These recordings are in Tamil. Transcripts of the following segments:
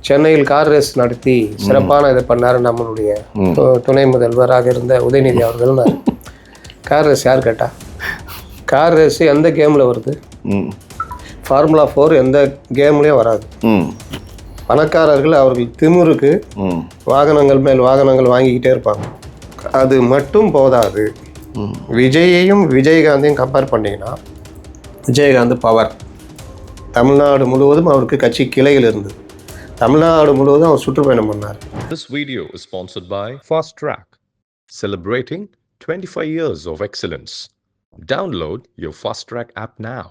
சென்னையில் கார் ரேஸ் நடத்தி சிறப்பான இதை பண்ணார் நம்மளுடைய துணை முதல்வராக இருந்த உதயநிதி அவர்கள். கார் ரேஸ் யார் கேட்டா? கார் ரேஸ் எந்த கேமில் வருது? ஃபார்முலா 4 எந்த கேம்லேயும் வராது. பணக்காரர்கள் அவர்கள் திமிருக்கு வாகனங்கள் மேல் வாகனங்கள் வாங்கிக்கிட்டே இருப்பாங்க. அது மட்டும் போதாது. விஜயையும் விஜயகாந்தையும் கம்பேர் பண்ணிங்கன்னா விஜயகாந்த் பவர். தமிழ்நாடு முழுவதும் அவருக்கு கட்சி கிளைகள் இருந்தது. தமிழ்நாடு முழுவதும் அவர் சுற்றுப்பயணம் பண்ணார். This video is sponsored by Fast Track, celebrating 25 years of excellence. Download your Fast Track app now.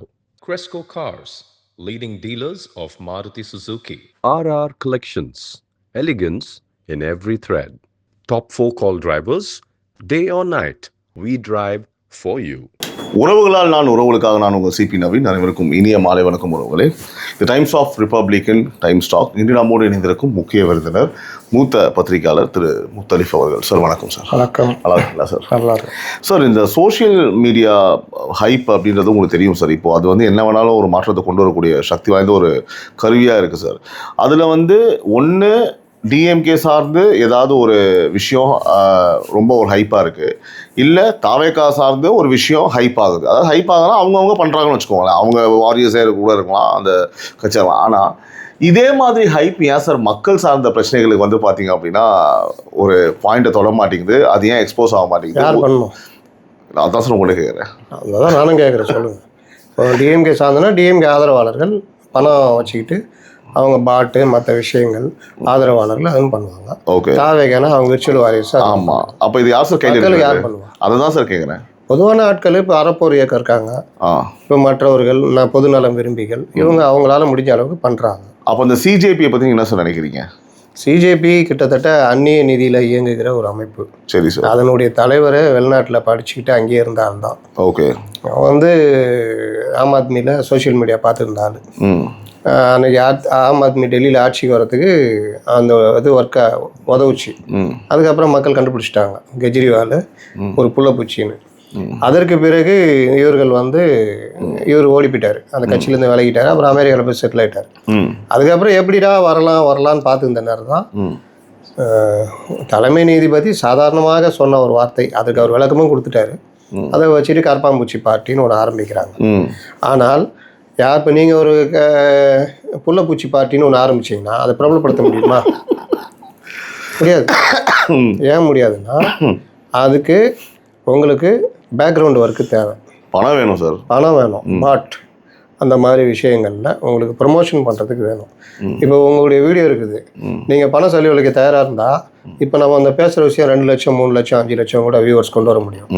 Cresco Cars, leading dealers of Maruti Suzuki. RR Collections, elegance in every thread. Top 4 call drivers, day or night, we drive for you. உறவுகளால் நான் உறவுகளுக்காக நான் உங்கள் சிபி நவீன். அனைவருக்கும் இனிய மாலை வணக்கம் உறவுகளே. The Times of Republican Times talk இன்று நம்மோடு இணைந்திருக்கும் முக்கிய விருந்தினர் மூத்த பத்திரிகையாளர் திரு முத்தலிஃப் அவர்கள். சார் வணக்கம் சார். வணக்கம். நல்லா இருக்குங்களா சார்? நல்லா இருக்கு சார். இந்த சோஷியல் மீடியா ஹைப் அப்படின்றது உங்களுக்கு தெரியும் சார். இப்போது அது வந்து என்ன வேணாலும் ஒரு மாற்றத்தை கொண்டு வரக்கூடிய சக்தி வாய்ந்த ஒரு கருவியாக இருக்குது சார். அதில் வந்து ஒன்று டிஎம்கே சார்ந்து ஏதாவது ஒரு விஷயம் ரொம்ப ஒரு ஹைப்பாக இருக்குது, இல்லை தாவேகா சார்ந்து ஒரு விஷயம் ஹைப் ஆகுது. அதாவது ஹைப் ஆகுதுன்னா அவங்கவுங்க பண்ணுறாங்கன்னு வச்சுக்கோங்களேன். அவங்க வாரியர்ஸே கூட இருக்கலாம் அந்த கட்சியில். ஆனால் இதே மாதிரி ஹைப் ஏன் சார் மக்கள் சார்ந்த பிரச்சனைகளுக்கு வந்து பார்த்தீங்க அப்படின்னா ஒரு பாயிண்ட்டை தொட மாட்டேங்குது? அது ஏன் எக்ஸ்போஸ் ஆக மாட்டேங்குது? அதான் சார் உங்கள்கிட்ட கேட்குறேன். அதுதான் நானும் கேட்குறேன், சொல்லுங்கள். இப்போ டிஎம்கே சார்ந்தனா டிஎம்கே ஆதரவாளர்கள் பணம் வச்சுக்கிட்டு அவங்க பாட்டு மற்ற விஷயங்கள் ஆதரவாளர்கள் அதுவும் பண்ணுவாங்க. ஓகே. தாவேகானா அவங்க விர்ச்சுவல் வாரியர்ஸ். ஆமாம். அப்போ இது யார் சார் கையில் யார் பண்ணுவாங்க? அதை தான் சார் கேட்குறேன். பொதுவான ஆட்கள் இப்போ அறப்போர் இயக்கம் இருக்காங்க. இப்போ மற்றவர்கள் பொதுநலம் விரும்பிகள் இவங்க அவங்களால முடிஞ்ச அளவுக்கு பண்ணுறாங்க. அப்போ இந்த சிஜேபியை பற்றி என்ன சார் நினைக்கிறீங்க? சிஜேபி கிட்டத்தட்ட அந்நிய நிதியில் இயங்குகிற ஒரு அமைப்பு. சரி சார். அதனுடைய தலைவர் வெளிநாட்டில் படிச்சுக்கிட்டு அங்கேயே இருந்தால்தான். ஓகே. அவன் வந்து ஆம் ஆத்மியில் சோஷியல் மீடியா பார்த்துருந்தாள். அன்றைக்கி ஆம் ஆத்மி டெல்லியில் ஆட்சிக்கு வரத்துக்கு அந்த இது ஒர்க்கை உதவுச்சு. அதுக்கப்புறம் மக்கள் கண்டுபிடிச்சிட்டாங்க கெஜ்ரிவால் ஒரு புள்ளப்பூச்சின்னு. அதற்கு பிறகு இவர்கள் வந்து இவர் ஓடி போயிட்டார், அந்த கட்சியிலேருந்து விலகிட்டார். அப்புறம் அமெரிக்காவில் போய் செட்டில் ஆகிட்டார். அதுக்கப்புறம் எப்படிடா வரலான்னு பார்த்துருந்த நேரம் தான் தலைமை நீதிபதி சாதாரணமாக சொன்ன ஒரு வார்த்தை, அதுக்கு அவர் விளக்கமும் கொடுத்துட்டாரு. அதை வச்சுட்டு கரப்பாம்பூச்சி பார்ட்டின்னு ஒன்று ஆரம்பிக்கிறாங்க. ஆனால் யார் இப்போ நீங்கள் ஒரு புள்ளப்பூச்சி பார்ட்டின்னு ஒன்று ஆரம்பிச்சிங்கன்னா அதை பிரபலப்படுத்த முடியுமா? முடியாது. ஏன் முடியாதுன்னா அதுக்கு உங்களுக்கு பேக்ரவுண்ட் ஒர்க்கு தேவை. பணம் வேணும் சார். பணம் வேணும். பட் அந்த மாதிரி விஷயங்களில் உங்களுக்கு ப்ரொமோஷன் பண்ணுறதுக்கு வேணும். இப்போ உங்களுடைய வீடியோ இருக்குது, நீங்கள் பணம் செலவழிக்க தயாராக இருந்தால் இப்போ நம்ம அந்த பேசுகிற விஷயம் 2 லட்சம் 3 லட்சம் 5 லட்சம் கூட வியூவர்ஸ் கொண்டு வர முடியும்.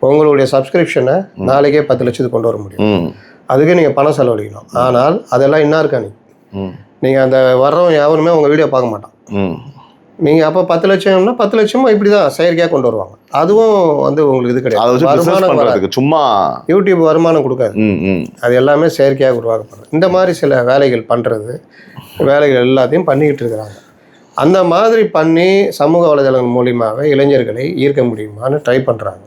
உங்களுடைய சப்ஸ்கிரிப்ஷனை நாளைக்கே 10 லட்சத்துக்கு கொண்டு வர முடியும். அதுக்கு நீங்கள் பணம் செலவழிக்கணும். ஆனால் அதெல்லாம் என்ன இருக்கா? நீங்கள் அந்த வர்றவன் எவருமே உங்கள் வீடியோ பார்க்க மாட்டான். நீங்கள் அப்போ 10 லட்சம்னா 10 லட்சமும் இப்படி தான் செயற்கையாக கொண்டு வருவாங்க. அதுவும் வந்து உங்களுக்கு இது கிடையாது. வருமானம் வராது. சும்மா யூடியூப் வருமானம் கொடுக்காது. அது எல்லாமே செயற்கையாக உருவாக்கப்படுறது. இந்த மாதிரி சில வேலைகள் பண்ணுறது வேலைகள் எல்லாத்தையும் பண்ணிக்கிட்டு இருக்கிறாங்க. அந்த மாதிரி பண்ணி சமூக வலைதளங்கள் மூலியமாகவே இளைஞர்களை ஈர்க்க முடியுமான்னு ட்ரை பண்ணுறாங்க.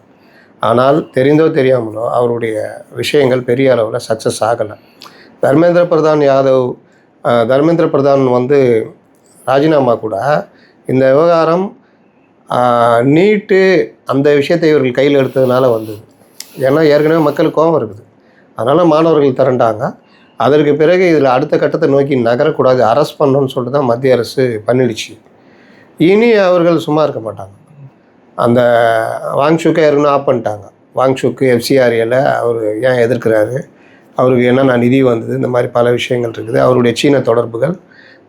ஆனால் தெரிந்தோ தெரியாமலோ அவருடைய விஷயங்கள் பெரிய அளவில் சக்ஸஸ் ஆகலை. தர்மேந்திர பிரதான் வந்து ராஜினாமா கூட இந்த விவகாரம் நீட்டு அந்த விஷயத்தை இவர்கள் கையில் எடுத்ததுனால வந்தது. ஏன்னா ஏற்கனவே மக்களுக்கு கோபம் இருக்குது, அதனால் மாணவர்கள் திரண்டாங்க. அதற்கு பிறகு இதில் அடுத்த கட்டத்தை நோக்கி நகரக்கூடாது, அரெஸ்ட் பண்ணணும்னு சொல்லிட்டு தான் மத்திய அரசு பண்ணிடுச்சு. இனி அவர்கள் சும்மா இருக்க மாட்டாங்க. அந்த வாங்ஷுக்கை ஏற்கனவே ஆஃப் பண்ணிட்டாங்க. வாங்ஷுக்கு எஃப்சிஆர்ஏல அவர் ஏன் எதிர்க்கிறாரு, அவருக்கு என்னென்ன நிதி வந்தது, இந்த மாதிரி பல விஷயங்கள் இருக்குது. அவருடைய சீன தொடர்புகள்,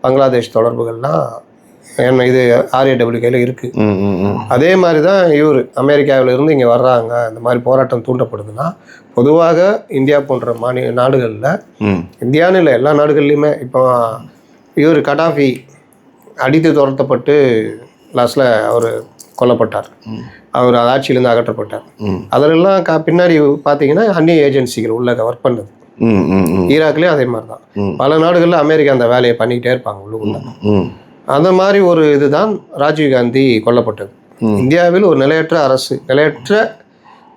பங்களாதேஷ் தொடர்புகள்லாம் என்ன இது RAWKல இருக்குது. அதே மாதிரி தான் இவர் அமெரிக்காவில் இருந்து இங்கே வர்றாங்க. இந்த மாதிரி போராட்டம் தூண்டப்படுதுன்னா பொதுவாக இந்தியா போன்ற நாடுகளில், இந்தியான்னு இல்லை எல்லா நாடுகள்லையுமே, இப்போ இவர் கடாஃபி அடித்து துரத்தப்பட்டு லாஸ்ட்டில் அவர் கொல்லப்பட்டார். அவர் ஆட்சியிலேருந்து அகற்றப்பட்டார். அதிலெல்லாம் பின்னாடி பார்த்தீங்கன்னா அந்நிய ஏஜென்சிகள் உள்ள ஒர்க் பண்ணுது. ஈராக்லேயும் அதே மாதிரி தான். பல நாடுகளில் அமெரிக்கா அந்த வேலையை பண்ணிக்கிட்டே இருப்பாங்க உள்ளுக்குள்ள. அந்த மாதிரி ஒரு இதுதான் ராஜீவ்காந்தி கொல்லப்பட்டது. இந்தியாவில் ஒரு நிலையற்ற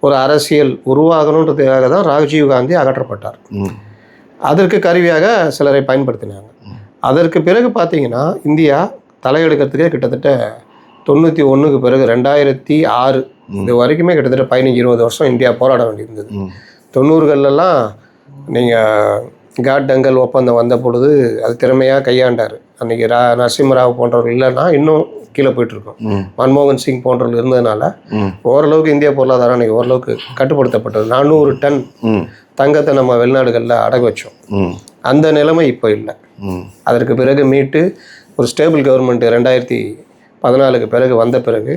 ஒரு அரசியல் உருவாகணுன்றதுக்காக தான் ராஜீவ்காந்தி அகற்றப்பட்டார். அதற்கு கருவியாக சிலரை பயன்படுத்தினாங்க. அதற்கு பிறகு பார்த்தீங்கன்னா இந்தியா தலையெடுக்கிறதுக்கே கிட்டத்தட்ட 91க்கு பிறகு 2006 இது வரைக்குமே கிட்டத்தட்ட 15-20 வருஷம் இந்தியா போராட வேண்டியிருந்தது. 90கள்லாம் நீங்கள் காட் டங்கல் ஒப்பந்தம் வந்த பொழுது அது திறமையாக கையாண்டார். அன்றைக்கி நரசிம்மராவ் போன்றவர்கள் இல்லைன்னா இன்னும் கீழே போயிட்டுருக்கோம். மன்மோகன் சிங் போன்றவர்கள் இருந்ததுனால ஓரளவுக்கு இந்திய பொருளாதாரம் அன்றைக்கி ஓரளவுக்கு கட்டுப்படுத்தப்பட்டது. 400 டன் தங்கத்தை நம்ம வெளிநாடுகளில் அடகு வச்சோம். அந்த நிலைமை இப்போ இல்லை. அதற்கு பிறகு மீட்டு ஒரு ஸ்டேபிள் கவர்மெண்ட் 2014க்கு பிறகு வந்த பிறகு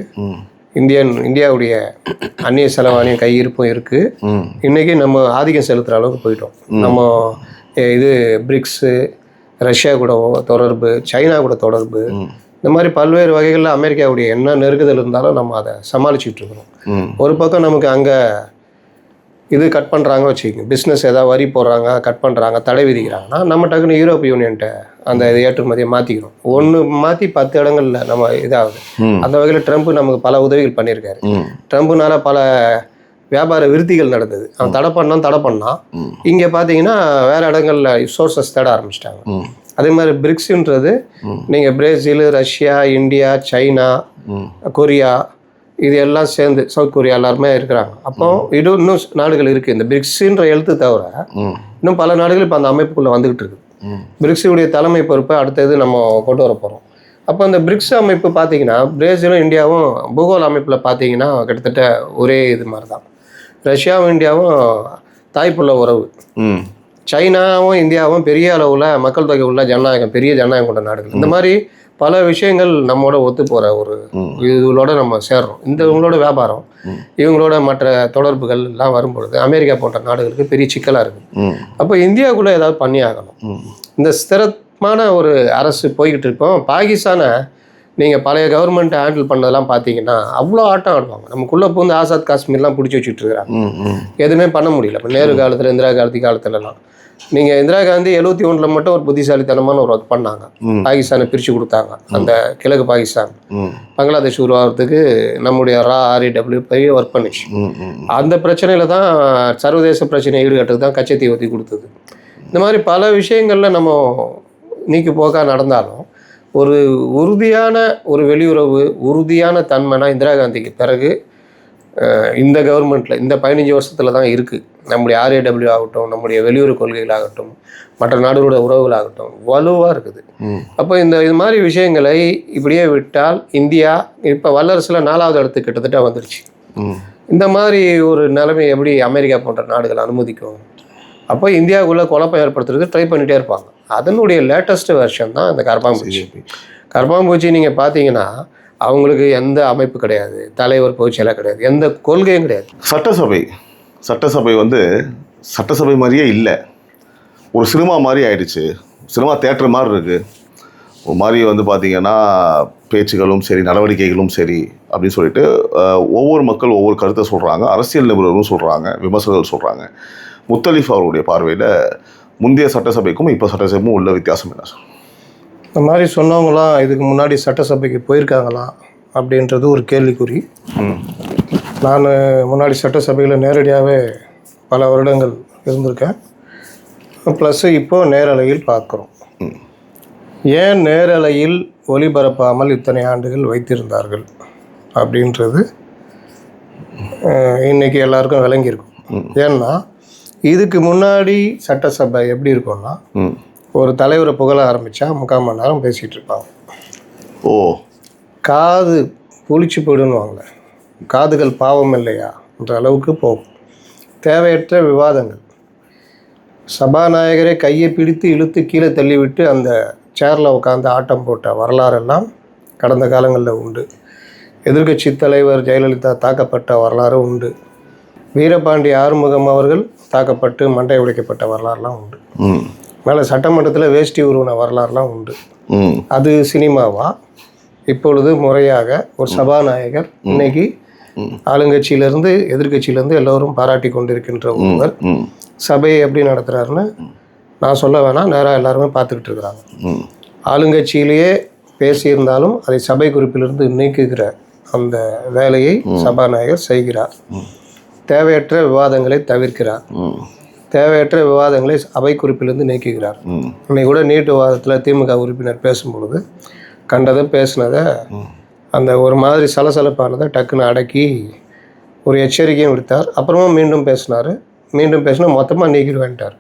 இந்தியாவுடைய அந்நிய செலவாணியும் கையிருப்பும் இருக்குது. இன்றைக்கி நம்ம ஆதிக்கம் செலுத்துகிற அளவுக்கு போயிட்டோம். நம்ம இது பிரிக்ஸு, ரஷ்யா கூட தொடர்பு, சைனா கூட தொடர்பு, இந்த மாதிரி பல்வேறு வகைகளில் அமெரிக்காவுடைய என்ன நெருக்குதல் இருந்தாலும் நம்ம அதை சமாளிச்சுட்டு இருக்கிறோம். ஒரு பக்கம் நமக்கு அங்கே இது கட் பண்ணுறாங்க வச்சுக்கோங்க, பிஸ்னஸ் ஏதாவது வரி போடுறாங்க, கட் பண்ணுறாங்க, தடை விதிக்கிறாங்கன்னா நம்ம டக்குன்னு யூரோப் யூனியன்ட்ட அந்த ஏற்றுமதியை மாற்றிக்கிறோம். ஒன்று மாற்றி 10 இடங்கள்ல நம்ம இதாகுது. அந்த வகையில் ட்ரம்ப் நமக்கு பல உதவிகள் பண்ணியிருக்காரு. ட்ரம்ப்னால பல வியாபார விருத்திகள் நடந்தது. அவன் தடை பண்ணான். இங்கே பார்த்தீங்கன்னா வேறு இடங்களில் சோர்சஸ் தேட ஆரம்பிச்சிட்டாங்க. அதே மாதிரி பிரிக்ஸுன்றது நீங்கள் Brazil, Russia, India, China, Korea இது எல்லாம் சேர்ந்து, சவுத் கொரியா எல்லாருமே இருக்கிறாங்க. அப்போ இன்னும் நாடுகள் இருக்குது. இந்த பிரிக்ஸுன்ற எழுத்து தவிர இன்னும் பல நாடுகள் இப்போ அந்த அமைப்புக்குள்ளே வந்துக்கிட்டு இருக்குது. பிரிக்ஸுடைய தலைமை பொறுப்பை அடுத்தது நம்ம கொண்டு வர போகிறோம். அப்போ அந்த பிரிக்ஸ் அமைப்பு பார்த்தீங்கன்னா பிரேசிலும் இந்தியாவும் பூகோள அமைப்பில் பார்த்தீங்கன்னா கிட்டத்தட்ட ஒரே இது மாதிரி தான். ரஷ்யாவும் இந்தியாவும் தாய்ப்புள்ள உறவு. சைனாவும் இந்தியாவும் பெரிய அளவில் மக்கள் தொகை உள்ள பெரிய ஜனநாயகம் கொண்ட நாடுகள். இந்த மாதிரி பல விஷயங்கள் நம்மோட ஒத்து போகிற ஒரு இதுகளோட நம்ம சேர்றோம். இவங்களோட வியாபாரம், இவங்களோட மற்ற தொடர்புகள் எல்லாம் வரும்பொழுது அமெரிக்கா போன்ற நாடுகளுக்கு பெரிய சிக்கலாக இருக்குது. அப்போ இந்தியாவுக்குள்ளே ஏதாவது பண்ணி ஆகணும். இந்த ஸ்திரமான ஒரு அரசு போய்கிட்டு இருக்கோம். பாகிஸ்தானை நீங்கள் பழைய கவர்மெண்ட் ஹேண்டில் பண்ணதெல்லாம் பார்த்தீங்கன்னா அவ்வளோ ஆட்டம் ஆடுவாங்க. நமக்குள்ளே பூந்து ஆசாத் காஷ்மீர்லாம் பிடிச்சி வச்சுட்டு இருக்கிறாங்க. எதுவுமே பண்ண முடியல. இப்போ நேரு காலத்தில், இந்திரா காந்தி காலத்துலலாம் நீங்கள் இந்திரா காந்தி 71 மட்டும் ஒரு புத்திசாலித்தனமான ஒரு ஒர்க் பண்ணாங்க. பாகிஸ்தானை பிரித்து கொடுத்தாங்க. அந்த கிழக்கு பாகிஸ்தான் பங்களாதேஷ் உருவாகிறதுக்கு நம்முடைய REW பெரிய ஒர்க் பண்ணிச்சு. அந்த பிரச்சனையில் தான் சர்வதேச பிரச்சனையை ஈடுகட்டுறது தான் கச்சத்தீவை ஒத்தி கொடுத்தது. இந்த மாதிரி பல விஷயங்களில் நம்ம நீக்கி போக்கா நடந்தாலும் ஒரு உறுதியான ஒரு வெளியுறவு, உறுதியான தன்மைனா இந்திரா காந்திக்கு பிறகு இந்த கவர்மெண்ட்டில் இந்த 15 வருஷத்தில் தான் இருக்குது. நம்முடைய REW ஆகட்டும், நம்முடைய வெளியுறவு கொள்கைகளாகட்டும், மற்ற நாடுகளோட உறவுகளாகட்டும் வலுவாக இருக்குது. அப்போ இது மாதிரி விஷயங்களை இப்படியே விட்டால் இந்தியா இப்போ வல்லரசில் 4வது இடத்துக்கு கிட்டத்தட்ட வந்துருச்சு. இந்த மாதிரி ஒரு நிலைமை எப்படி அமெரிக்கா போன்ற நாடுகள் அனுமதிக்கும்? அப்போ இந்தியாவுக்குள்ளே குழப்பம் ஏற்படுத்துறதுக்கு ட்ரை பண்ணிகிட்டே இருப்பாங்க. அதனுடைய லேட்டஸ்ட் வெர்ஷன் தான் இந்த கரப்பாம்பூச்சி. கரப்பாம்பூச்சி நீங்கள் பார்த்தீங்கன்னா அவங்களுக்கு எந்த அமைப்பு கிடையாது, தலைவர் பொதுச்செயலாளர் கிடையாது, எந்த கொள்கையும் கிடையாது. சட்டசபை வந்து சட்டசபை மாதிரியே இல்லை, ஒரு சினிமா மாதிரி ஆயிடுச்சு. சினிமா தேட்டர் மாதிரி இருக்குது. ஒரு மாதிரி வந்து பார்த்திங்கன்னா பேச்சுகளும் சரி, நடவடிக்கைகளும் சரி அப்படின்னு சொல்லிட்டு ஒவ்வொரு மக்கள் ஒவ்வொரு கருத்தை சொல்கிறாங்க. அரசியல் நிபுணர்களும் சொல்கிறாங்க, விமர்சகர்கள் சொல்கிறாங்க. முத்தலீஃப் அவருடைய பார்வையில் முந்தைய சட்டசபைக்கும் இப்போ சட்டசபைக்கும் உள்ள வித்தியாசம் என்ன சார்? இந்த மாதிரி சொன்னவங்களாம் இதுக்கு முன்னாடி சட்டசபைக்கு போயிருக்காங்களா அப்படின்றது ஒரு கேள்விக்குறி. நான் முன்னாடி சட்டசபையில் நேரடியாகவே பல வருடங்கள் இருந்திருக்கேன். ப்ளஸ்ஸு இப்போது நேரலையில் பார்க்குறோம். ஏன் நேரலையில் ஒளிபரப்பாமல் இத்தனை ஆண்டுகள் வைத்திருந்தார்கள் அப்படின்றது இன்றைக்கி எல்லாருக்கும் விளங்கியிருக்கும். ஏன்னா இதுக்கு முன்னாடி சட்டசபை எப்படி இருக்கும்னா ஒரு தலைவரை புகழ ஆரம்பித்தா 3/4 மணி நேரம் பேசிகிட்டு இருப்பாங்க. காது புளிச்சு போயிடுன்னுவாங்களே, காதுகள் பாவம் இல்லையான்ற அளவுக்கு போகும். தேவையற்ற விவாதங்கள். சபாநாயகரை கையை பிடித்து இழுத்து கீழே தள்ளிவிட்டு அந்த சேரில் உட்காந்து ஆட்டம் போட்ட வரலாறெல்லாம் கடந்த காலங்களில் உண்டு. எதிர்க்கட்சி தலைவர் ஜெயலலிதா தாக்கப்பட்ட வரலாறு உண்டு. வீரபாண்டி ஆறுமுகம் அவர்கள் தாக்கப்பட்டு மண்டை உடைக்கப்பட்ட வரலாறுலாம் உண்டு. மேலே சட்டமன்றத்தில் வேஷ்டி உருவின வரலாறுலாம் உண்டு. அது சினிமாவா? இப்பொழுது முறையாக ஒரு சபாநாயகர் இன்னைக்கு ஆளுங்கட்சியிலேருந்து எதிர்கட்சியிலேருந்து எல்லோரும் பாராட்டி கொண்டிருக்கின்ற ஒருவர் சபையை எப்படி நடத்துகிறாருன்னு நான் சொல்ல வேணாம், நேராக எல்லாருமே பார்த்துக்கிட்டு இருக்கிறாங்க. ஆளுங்கட்சியிலேயே பேசியிருந்தாலும் அதை சபை குறிப்பிலிருந்து நீக்குகிற அந்த வேலையை சபாநாயகர் செய்கிறார். தேவையற்ற விவாதங்களை தவிர்க்கிறார். தேவையற்ற விவாதங்களை அவை குறிப்பிலிருந்து நீக்குகிறார். இன்னைக்கு கூட நீட் விவாதத்தில் திமுக உறுப்பினர் பேசும்பொழுது கண்டதை பேசினதை அந்த ஒரு மாதிரி சலசலப்பானதை டக்குன்னு அடக்கி ஒரு எச்சரிக்கையும் விடுத்தார். அப்புறமா மீண்டும் பேசினார். மீண்டும் பேசினா மொத்தமாக நீக்கிடுவேன்ட்டார்.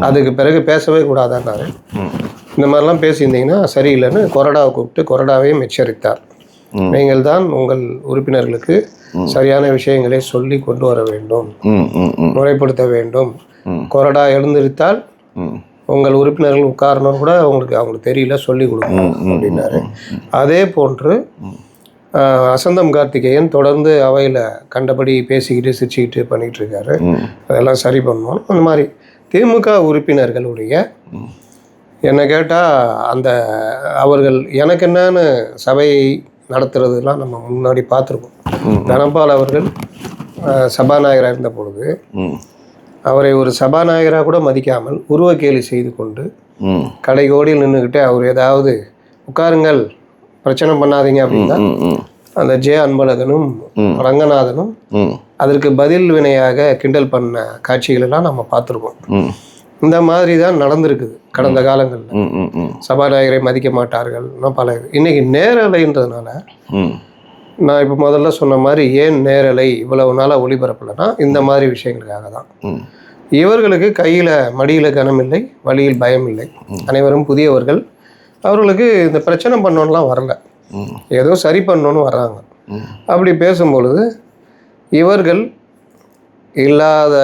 அதுக்கு பிறகு பேசவே கூடாதான்னாரு. இந்த மாதிரிலாம் பேசியிருந்தீங்கன்னா சரியில்லைன்னு கொறடாவை கூப்பிட்டு கொறடாவையும் எச்சரித்தார். நீங்கள் தான் உங்கள் உறுப்பினர்களுக்கு சரியான விஷயங்களை சொல்லி கொண்டு வர வேண்டும், முறைப்படுத்த வேண்டும். கொறடா எழுந்திருத்தால் உங்கள் உறுப்பினர்கள் உட்காரணும் கூட அவங்களுக்கு தெரியல, சொல்லி கொடுக்கணும் அப்படின்னாரு. அதே போன்று அசந்தம் கார்த்திகேயன் தொடர்ந்து அவையில் கண்டபடி பேசிக்கிட்டு சிரிச்சுக்கிட்டு பண்ணிகிட்டு இருக்காரு. அதெல்லாம் சரி பண்ணணும். அந்த மாதிரி திமுக உறுப்பினர்களுடைய என்னை கேட்டால் அந்த அவர்கள் எனக்கு என்னன்னு சபையை நடத்துறதுலாம் நம்ம முன்னாடி பார்த்துருக்கோம். தனபால் அவர்கள் சபாநாயகராக இருந்த பொழுது அவரை ஒரு சபாநாயகராக கூட மதிக்காமல் உருவக்கேலி செய்து கொண்டு கடைகோடியில் நின்றுக்கிட்டு அவர் ஏதாவது உட்காருங்கள் பிரச்சனை பண்ணாதீங்க அப்படின்னா அந்த ஜே அன்பழகனும் ரங்கநாதனும் அதற்கு பதில் வினையாக கிண்டல் பண்ண காட்சிகளெல்லாம் நம்ம பார்த்துருக்கோம். இந்த மாதிரி தான் நடந்திருக்குது கடந்த காலங்களில். சபாநாயகரை மதிக்க மாட்டார்கள் பல. இன்னைக்கு நேரலைன்றதுனால நான் இப்போ முதல்ல சொன்ன மாதிரி ஏன் நேரலை இவ்வளவு நாளாக ஒளிபரப்பலைன்னா இந்த மாதிரி விஷயங்களுக்காக தான். இவர்களுக்கு கையில் மடியில் கனமில்லை, வழியில் பயம் இல்லை. அனைவரும் புதியவர்கள். அவர்களுக்கு இந்த பிரச்சனை பண்ணோன்னெலாம் வரல, ஏதோ சரி பண்ணோன்னு வர்றாங்க. அப்படி பேசும்பொழுது இவர்கள் இல்லாத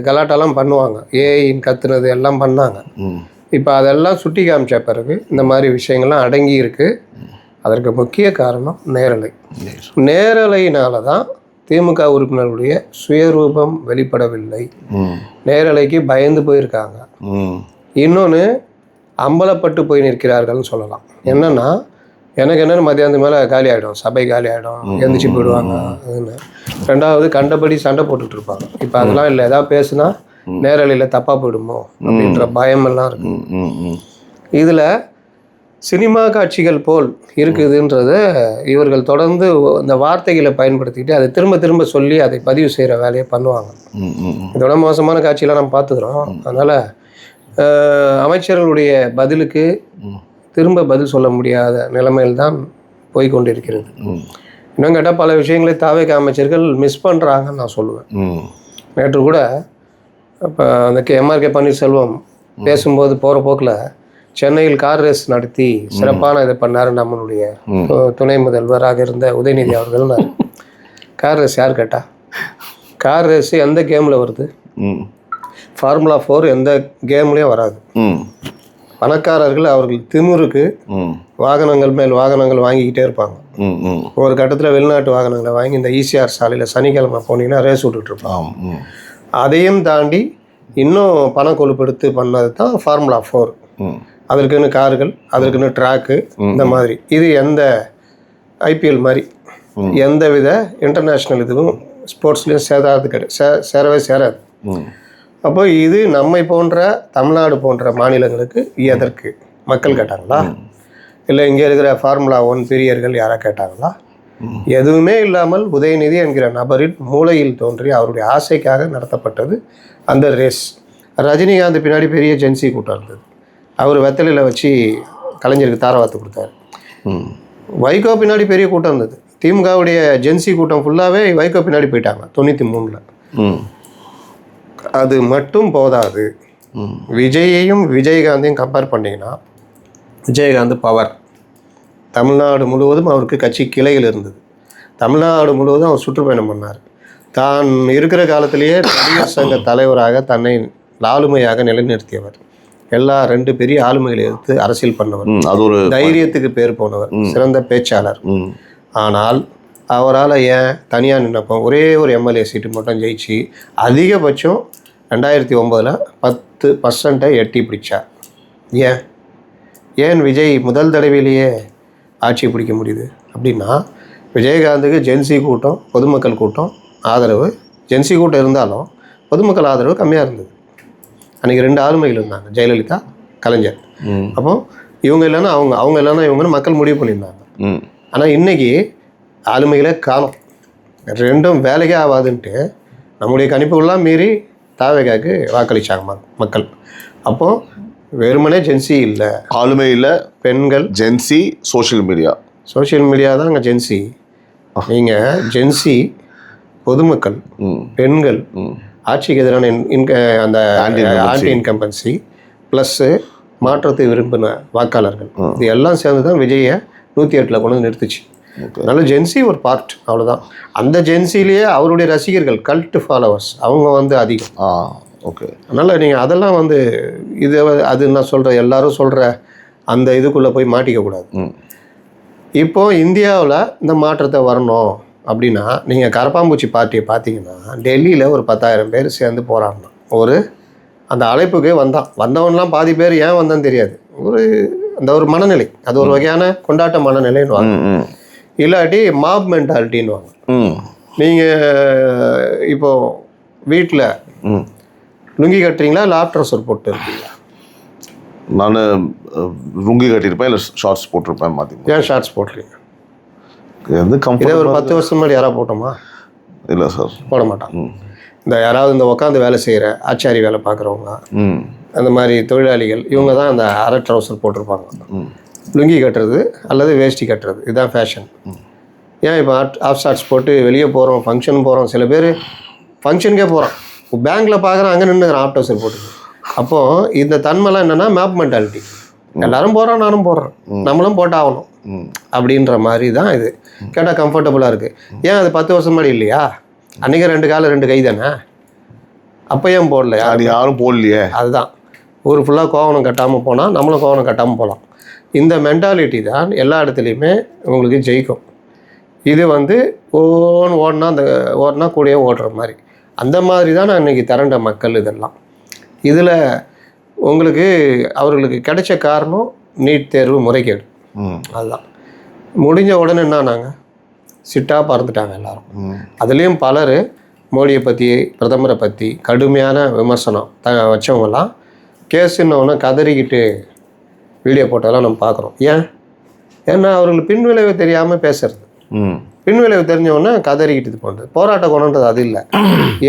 கலாட்டெல்லாம் பண்ணுவாங்க. ஏஐன்னு கத்துனது எல்லாம் பண்ணாங்க. இப்போ அதெல்லாம் சுட்டி காமிச்ச பிறகு இந்த மாதிரி விஷயங்கள்லாம் அடங்கி இருக்கு. அதற்கு முக்கிய காரணம் நேரலை. நேரலையினால தான் திமுக உறுப்பினர்களுடைய சுயரூபம் வெளிப்படவில்லை. நேரலைக்கு பயந்து போயிருக்காங்க. இன்னொன்று அம்பலப்பட்டு போய் நிற்கிறார்கள்னு சொல்லலாம். என்னன்னா எனக்கு என்னென்னு மத்தியானத்து மேலே காலி ஆகிடும், சபை காலி ஆகிடும், எழுந்திரிச்சு போயிடுவாங்க. ரெண்டாவது கண்டபடி சண்டை போட்டுட்டு இருப்பாங்க. இப்போ அதெல்லாம் இல்லை, ஏதாவது பேசுனா நேரலையில் தப்பாக போயிடுமோ அப்படின்ற பயமெல்லாம் இருக்கு. இதில் சினிமா காட்சிகள் போல் இருக்குதுன்றத இவர்கள் தொடர்ந்து இந்த வார்த்தைகளை பயன்படுத்திக்கிட்டு அதை திரும்ப திரும்ப சொல்லி அதை பதிவு செய்கிற வேலையை பண்ணுவாங்க. இதோட மோசமான காட்சியெல்லாம் நம்ம பார்த்துக்கிறோம். அதனால் அமைச்சர்களுடைய பதிலுக்கு திரும்ப பதில் சொல்ல முடியாத நிலைமையில் தான் போய்கொண்டிருக்கிறது. இன்னும் கேட்டால் பல விஷயங்களை தாவேக அமைச்சர்கள் மிஸ் பண்ணுறாங்கன்னு நான் சொல்லுவேன். நேற்று கூட இப்போ அந்த எம்ஆர்கே பன்னீர்செல்வம் பேசும்போது போகிற போக்கில் சென்னையில் கார் ரேஸ் நடத்தி சிறப்பான இதை பண்ணார் நம்மளுடைய துணை முதல்வராக இருந்த உதயநிதி அவர்கள். கார் ரேஸ் யார் கேட்டா? கார் ரேஸ் எந்த கேமில் வருது? ஃபார்முலா 4 எந்த கேம்லேயும் வராது. பணக்காரர்கள் அவர்கள் திமிருக்கு வாகனங்கள் மேல் வாகனங்கள் வாங்கிக்கிட்டே இருப்பாங்க. ஒரு கட்டத்தில் வெளிநாட்டு வாகனங்களை வாங்கி இந்த ஈசிஆர் சாலையில் சனிக்கிழமை போனீங்கன்னா ரேஸ் விட்டுட்டு இருப்பாங்க. அதையும் தாண்டி இன்னும் பண கொழுப்பெடுத்து பண்ணது தான் ஃபார்முலா 4. அதற்குன்னு கார்கள், அதற்குன்னு ட்ராக்கு, இந்த மாதிரி. இது எந்த ஐபிஎல் மாதிரி எந்த வித இன்டர்நேஷ்னல் இதுவும் ஸ்போர்ட்ஸ்லேயும் சேரவே சேராது. அப்போ இது நம்மை போன்ற தமிழ்நாடு போன்ற மாநிலங்களுக்கு எதற்கு மக்கள் கேட்டாங்களா? இல்லை இங்கே இருக்கிற ஃபார்முலா 1 பிரியர்கள் யாராக கேட்டாங்களா? எதுவுமே இல்லாமல் உதயநிதி என்கிற நபரின் மூளையில் தோன்றி அவருடைய ஆசைக்காக நடத்தப்பட்டது அந்த ரேஸ். ரஜினிகாந்த் பின்னாடி பெரிய ஜென்சி கூட்டம் இருந்தது. அவர் வெத்தலையில் வச்சு கலைஞருக்கு தாரவாத்து கொடுத்தாரு. வைகோ பின்னாடி பெரிய கூட்டம் இருந்தது. திமுகவுடைய ஜென்சி கூட்டம் ஃபுல்லாகவே வைகோ பின்னாடி போயிட்டாங்க 93. அது மட்டும் போதாது. விஜயையும் விஜயகாந்தையும் கம்பேர் பண்ணிங்கன்னா விஜயகாந்த் பவர். தமிழ்நாடு முழுவதும் அவருக்கு கட்சி கிளைகள் இருந்தது. தமிழ்நாடு முழுவதும் அவர் சுற்றுப்பயணம் பண்ணார். தான் இருக்கிற காலத்திலேயே நடிகர் சங்க தலைவராக தன்னை ஆளுமையாக நிலைநிறுத்தியவர். எல்லா 2 பெரிய ஆளுமைகளை எடுத்து அரசியல் பண்ணவர். அது ஒரு தைரியத்துக்கு பேர் போனவர், சிறந்த பேச்சாளர். ஆனால் அவரால் ஏன் தனியாக நின்னப்போ ஒரே ஒரு எம்எல்ஏ சீட்டு மட்டும் ஜெயிச்சு அதிகபட்சம் 2009 10% எட்டி பிடிச்சார். ஏன் விஜய் முதல் தடவையிலேயே ஆட்சி பிடிக்க முடியுது அப்படின்னா விஜயகாந்துக்கு ஜென்சி கூட்டம், பொதுமக்கள் கூட்டம் ஆதரவு. ஜென்சி கூட்டம் இருந்தாலும் பொதுமக்கள் ஆதரவு கம்மியாக இருந்தது. அன்றைக்கி 2 ஆளுமைகள் இருந்தாங்க, ஜெயலலிதா, கலைஞர். அப்போ இவங்க இல்லைன்னா அவங்க இல்லைன்னா இவங்கன்னு மக்கள் முடிவு பண்ணியிருந்தாங்க. ஆனால் இன்றைக்கி ஆளுமைகளே காணும். 2ம் வேலைக்கே ஆகாதுன்ட்டு நம்முடைய கணிப்புகள்லாம் மீறி தாவேகாவுக்கு வாக்களித்தாங்க மக்கள். அப்போது வெறுமனே ஜென்சி இல்லை, ஆளுமே இல்லை, பெண்கள், ஜென்சி, சோஷியல் மீடியா தான் அங்கே ஜென்சி. நீங்கள் ஜென்சி, பொதுமக்கள், பெண்கள், ஆட்சிக்கு எதிரான அந்த ஆன்டி இன்கம்பன்சி ப்ளஸ்ஸு மாற்றத்தை விரும்பின வாக்காளர்கள், இது எல்லாம் சேர்ந்து தான் விஜயை 108 கொண்டு நிறுத்துச்சு. அதனால ஜென்சி ஒரு பார்ட், அவ்வளோதான். அந்த ஜென்சிலேயே அவருடைய ரசிகர்கள், கல்ட் ஃபாலோவர்ஸ், அவங்க வந்து அதிகம். ஓகே. அதனால் நீங்கள் அதெல்லாம் வந்து இது அது நான் சொல்கிறேன், எல்லாரும் சொல்கிற அந்த இதுக்குள்ளே போய் மாட்டிக்கக்கூடாது. இப்போது இந்தியாவில் இந்த மாற்றத்தை வரணும் அப்படின்னா நீங்கள் கரப்பாம்பூச்சி பார்ட்டியை பார்த்தீங்கன்னா டெல்லியில் ஒரு 10,000 பேர் சேர்ந்து போராடணும். அந்த அழைப்புக்கு வந்தவன்லாம் பாதி பேர் ஏன் வந்தான்னு தெரியாது. அந்த ஒரு மனநிலை, அது ஒரு வகையான கொண்டாட்ட மனநிலைன்னு வாங்க, இல்லாட்டி மாப் மென்டாலிட்டின்னு வாங்க. நீங்கள் இப்போது வீட்டில் லுங்கி கட்டுறீங்களா இல்லை ஆஃப் ட்ரவுசர் போட்டு இருக்கீங்களா? நான் லுங்கி கட்டியிருப்பேன், இல்லை ஷார்ட்ஸ் போட்டிருப்பேன். மாற்றி ஏன் ஷார்ட்ஸ் போட்டுருக்கீங்க? இதே ஒரு 10 வருஷம் முன்னாடி யாராவது போட்டோமா? இல்லை சார், போட மாட்டாங்க. இந்த யாராவது இந்த உட்காந்து வேலை செய்கிற ஆச்சாரி வேலை பார்க்குறவங்க, அந்த மாதிரி தொழிலாளிகள், இவங்க தான் அந்த அரை ட்ரவுசர் போட்டிருப்பாங்க. லுங்கி கட்டுறது அல்லது வேஷ்டி கட்டுறது, இதுதான் ஃபேஷன். ஏன் இப்போ ஆஃப் ஷார்ட்ஸ் போட்டு வெளியே போகிறோம், ஃபங்க்ஷன் போகிறோம், சில பேர் ஃபங்க்ஷனுக்கே போகிறோம், பேங்க்கில் பார்க்குறோம், அங்கே நின்றுக்கிறோம் ஆஃப் ட்ரவுசர் போட்டு. அப்போது இந்த தன்மைலாம் என்னென்னா மேப் மென்டாலிட்டி. எல்லோரும் போகிறோம், நானும் போடுறேன், நம்மளும் போட்டாகணும் அப்படின்ற மாதிரி தான் இது. கேட்டால் கம்ஃபர்டபுளாக இருக்குது. ஏன் அது 10 வருஷம் முன்னாடி இல்லையா? அன்றைக்கி 2 கால் 2 கை தானே, அப்போ ஏன் போடல? யாரும் போடலையே. அதுதான், ஊர் ஃபுல்லாக கோவணம் கட்டாமல் போனால் நம்மளும் கோவணம் கட்டாமல் போகலாம். இந்த மென்டாலிட்டி தான் எல்லா இடத்துலையுமே உங்களுக்கு ஜெயிக்கும். இது வந்து ஓடினா கூடயே ஓடுற மாதிரி, அந்த மாதிரி தான் நான் இன்றைக்கி திரண்ட மக்கள் இதெல்லாம். இதில் உங்களுக்கு அவர்களுக்கு கிடைச்ச காரணம் நீட் தேர்வு முறைகேடு. அதுதான் முடிஞ்ச உடனே என்னன்னாங்க, சிட்டாக பறந்துட்டாங்க எல்லாரும். அதுலேயும் பலர் மோடியை பற்றி, பிரதமரை பற்றி கடுமையான விமர்சனம் வச்சவங்கெல்லாம் கேஸுன்னொன்னே கதறிக்கிட்டு வீடியோ போட்டதெல்லாம் நம்ம பார்க்குறோம். ஏன்னா அவர்களுக்கு பின்விளைவு தெரியாமல் பேசுறது, பின்விளைவு தெரிஞ்சவொன்னே கதறிக்கிட்டு இது பண்ணுறது. போராட்ட குணன்றது அது இல்லை,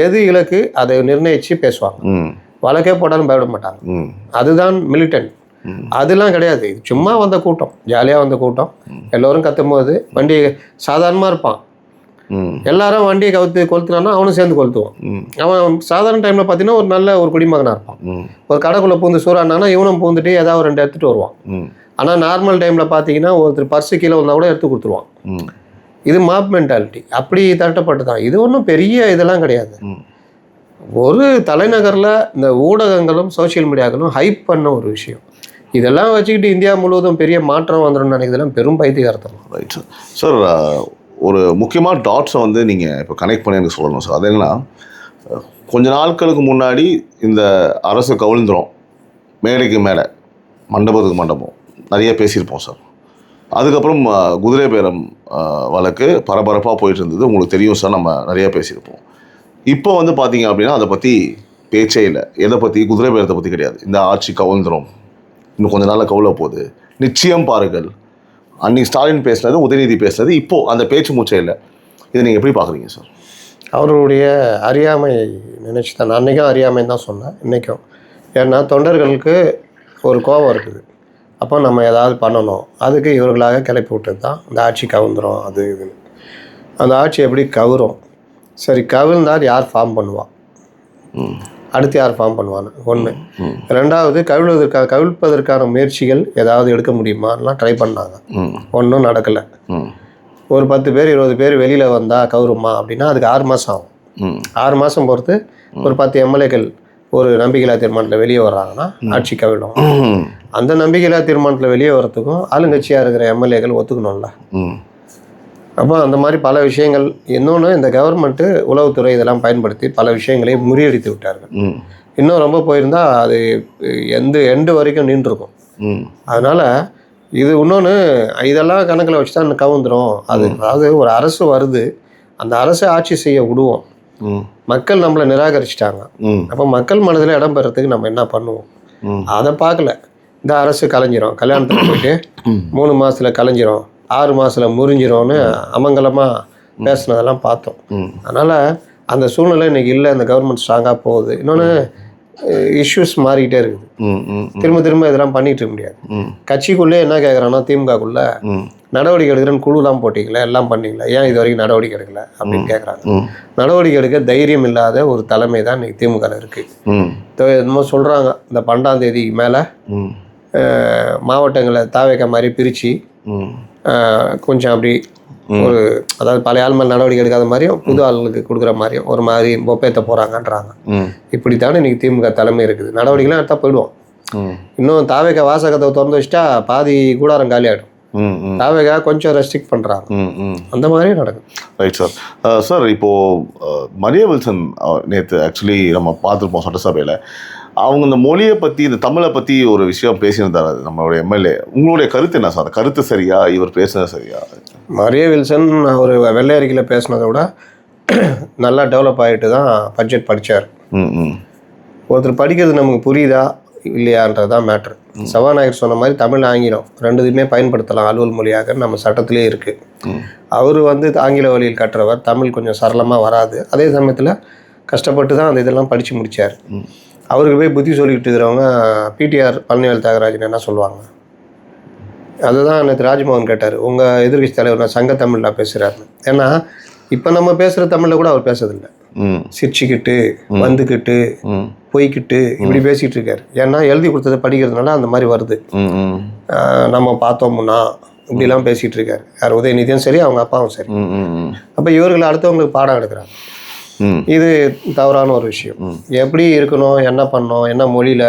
எது இலக்கு அதை நிர்ணயித்து பேசுவாங்க. வழக்கே போட்டாலும் பயப்பட மாட்டாங்க. அதுதான் மிலிட்டன்ட். அதெல்லாம் கிடையாது. இது சும்மா வந்த கூட்டம், ஜாலியாக வந்த கூட்டம். எல்லோரும் கத்தும்போது வண்டி சாதாரணமாக இருப்பான், எல்லாரும் வண்டியை கொளுத்துனான்னா அவனும் சேர்ந்து கொளுத்துவான். அவன் சாதாரண டைமில் பார்த்தீங்கன்னா ஒரு நல்ல ஒரு குடிமகனாக இருப்பான். ஒரு கடைக்குள்ளே பூந்து சூறானானா இவனும் பூந்துட்டு ஏதாவது 2 எடுத்துகிட்டு வருவான். ஆனால் நார்மல் டைமில் பார்த்தீங்கன்னா ஒருத்தர் பர்ஸு கீழே வந்தால் கூட எடுத்து கொடுத்துருவான். இது மாப் மென்டாலிட்டி, அப்படி தட்டப்பட்டு தான். இது ஒன்றும் பெரிய இதெல்லாம் கிடையாது. ஒரு தலைநகரில் இந்த ஊடகங்களும் சோசியல் மீடியாக்களும் ஹைப் பண்ண ஒரு விஷயம். இதெல்லாம் வச்சுக்கிட்டு இந்தியா முழுவதும் பெரிய மாற்றம் வந்துடும் நினைக்கிறதுலாம் பெரும் பைத்தியகாரத்தம். Right sir. சார், ஒரு முக்கியமான டாட்ஸை வந்து நீங்கள் இப்போ கனெக்ட் பண்ணி எனக்கு சொல்லணும் சார். அது என்னன்னா, கொஞ்ச நாட்களுக்கு முன்னாடி இந்த அரசு கவிழ்ந்துரும், மேடைக்கு மேலே, மண்டபத்துக்கு மண்டபம் நிறைய பேசியிருப்போம் சார். அதுக்கப்புறம் குதிரை பேரம் வழக்கு பரபரப்பாக போயிட்டு இருந்தது, உங்களுக்கு தெரியும் சார், நம்ம நிறையா பேசியிருப்போம். இப்போ வந்து பார்த்தீங்க அப்படின்னா அதை பற்றி பேச்சே இல்லை. எதை பற்றி? குதிரை பேரத்தை பற்றி கிடையாது. இந்த ஆட்சி கவிழ்ந்துரும், இன்னும் கொஞ்ச நாளில் கவுள போகுது, நிச்சயம் பாருங்கள். அன்னைக்கு ஸ்டாலின் பேசினது, உதயநிதி பேசினது, இப்போது அந்த பேச்சு மூச்சே இல்லை. இதை நீங்கள் எப்படி பார்க்குறீங்க சார்? அவருடைய அறியாமை நினச்சி தான், நான் அன்றைக்கும் அறியாமைன்னு தான் சொன்னேன், இன்றைக்கும். ஏன்னா தொண்டர்களுக்கு ஒரு கோபம் இருக்குது, அப்போ நம்ம ஏதாவது பண்ணணும், அதுக்கு இவர்களாக கிளப்பி விட்டது தான் இந்த ஆட்சி கவுந்துரும் அது இதுன்னு. அந்த ஆட்சி எப்படி கவுரும்? சரி, கவிழ்ந்தார் யார் ஃபார்ம் பண்ணுவான், அடுத்து யார் ஃபார்ம் பண்ணுவான்னு ஒன்று. ரெண்டாவது, கவிழ்ப்பதற்கான முயற்சிகள் ஏதாவது எடுக்க முடியுமாலாம் ட்ரை பண்ணாங்க, ஒன்றும் நடக்கலை. ஒரு 10 பேர் 20 பேர் வெளியில் வந்தால் கவுருமா அப்படின்னா அதுக்கு 6 மாதம் ஆகும். 6 மாதம் பொறுத்து ஒரு 10 எம்எல்ஏக்கள் ஒரு நம்பிக்கையில்லா தீர்மானத்தில் வெளியே வர்றாங்கன்னா ஆட்சி கவிழும். அந்த நம்பிக்கையில்லா தீர்மானத்தில் வெளியே வர்றதுக்கும் ஆளுங்கட்சியாக இருக்கிற எம்எல்ஏக்கள் ஒத்துக்கணும்ல. அப்போ அந்த மாதிரி பல விஷயங்கள். இன்னொன்று, இந்த கவர்மெண்ட்டு உளவுத்துறை இதெல்லாம் பயன்படுத்தி பல விஷயங்களை முறியடித்து விட்டார்கள். இன்னும் ரொம்ப போயிருந்தால் அது எண்டு வரைக்கும் நின்றுருக்கும். அதனால் இது இன்னொன்று, இதெல்லாம் கணக்கில் வச்சு தான் கவுந்துரும். அதாவது ஒரு அரசு வருது, அந்த அரசை ஆட்சி செய்ய விடுவோம், மக்கள் நம்மளை நிராகரிச்சிட்டாங்க, அப்போ மக்கள் மனதில் இடம் பெறத்துக்கு நம்ம என்ன பண்ணுவோம், அதை பார்க்கல. இந்த அரசு கலைஞ்சிரும், கல்யாணத்தில் போயிட்டு 3 மாதத்தில் கலைஞ்சிரும், 6 மாதத்தில் முறிஞ்சிரும்னு அமங்கலமாக பேசுனதெல்லாம் பார்த்தோம். அதனால் அந்த சூழ்நிலை இன்றைக்கி இல்லை. அந்த கவர்மெண்ட் ஸ்ட்ராங்காக போகுது. இன்னொன்று இஷ்யூஸ் மாறிக்கிட்டே இருக்குது. திரும்ப இதெல்லாம் பண்ணிகிட்டு இருக்க முடியாது. கட்சிக்குள்ளே என்ன கேட்குறான்னா, திமுகக்குள்ளே நடவடிக்கை எடுக்கிறேன்னு குழுலாம் போட்டிங்களே, எல்லாம் பண்ணிங்களா, ஏன் இது வரைக்கும் நடவடிக்கை எடுக்கலை அப்படின்னு கேட்குறாங்க. நடவடிக்கை எடுக்க தைரியம் இல்லாத ஒரு தலைமை தான் இன்றைக்கி திமுகவில் இருக்குது. என்னமோ சொல்கிறாங்க, இந்த 12ஆம் தேதிக்கு மேலே மாவட்டங்களை தாவேக்க மாதிரி பிரித்து கொஞ்சம் அப்படி ஒரு, அதாவது பழைய ஆள் மேல் நடவடிக்கை எடுக்காத மாதிரியும் புது ஆளுங்களுக்கு கொடுக்குற மாதிரியும் ஒரு மாதிரி ஒப்பேற்ற போகிறாங்கன்றாங்க. இப்படித்தானே இன்றைக்கி திமுக தலைமை இருக்குது. நடவடிக்கைலாம் எடுத்தால் போயிடுவோம். இன்னும் தாவேக்க வாசகத்தை திறந்து வச்சுட்டா பாதி கூடாரம் காலி ஆகிடும். தாவேக்கா கொஞ்சம் ரெஸ்ட்ரிக்ட் பண்ணுறாங்க. அந்த மாதிரியும் நடக்கும். Right sir. சார், இப்போது மரியா வில்சன் நேற்று ஆக்சுவலி நம்ம பார்த்துருப்போம் சட்டசபையில். அவங்க இந்த மொழியை பற்றி, இந்த தமிழை பற்றி ஒரு விஷயம் பேசியிருந்தார் நம்மளுடைய எம்எல்ஏ. உங்களுடைய கருத்து என்ன சார்? கருத்து சரியா, இவர் பேசுனது சரியா? மரியா வில்சன் அவர் வெள்ளை அறிக்கையில் பேசினதை விட நல்லா டெவலப் ஆகிட்டு தான் பட்ஜெட் படித்தார். ஒருத்தர் படிக்கிறது நமக்கு புரியுதா இல்லையான்றது தான் மேட்ரு. சபாநாயகர் சொன்ன மாதிரி தமிழ் ஆங்கிலம் ரெண்டுத்தையுமே பயன்படுத்தலாம் அலுவல் மொழியாக நம்ம சட்டத்திலே இருக்குது. அவர் ஆங்கில வழியில் கற்றவர். தமிழ் கொஞ்சம் சரளமாக வராது. அதே சமயத்தில் கஷ்டப்பட்டு தான் அந்த இதெல்லாம் படித்து முடித்தார். அவருக்கு போய் புத்தி சொல்லிக்கிட்டு இருக்கிறவங்க பிடிஆர் பழனிவேல் தியாகராஜன் என்ன சொல்லுவாங்க? அதுதான் நேற்று ராஜ்மோகன் கேட்டார், உங்கள் எதிர்கட்சி தலைவர் நான் சங்க தமிழில் பேசுகிறாரு. ஏன்னா இப்போ நம்ம பேசுகிற தமிழில் கூட அவர் பேசுறதில்லை. சிரிச்சுக்கிட்டு வந்துக்கிட்டு போய்கிட்டு இப்படி பேசிகிட்டு இருக்காரு. ஏன்னா எழுதி கொடுத்ததை படிக்கிறதுனால அந்த மாதிரி வருது. நம்ம பார்த்தோம்னா இப்படிலாம் பேசிகிட்டு இருக்காரு. யார் உதயநிதியும் சரி, அவங்க அப்பாவும் சரி. அப்போ இவர்களை அடுத்தவங்களுக்கு பாடம் எடுக்கிறாங்க. இது தவறான ஒரு விஷயம். எப்படி இருக்கணும், என்ன பண்ணணும், என்ன மொழியில்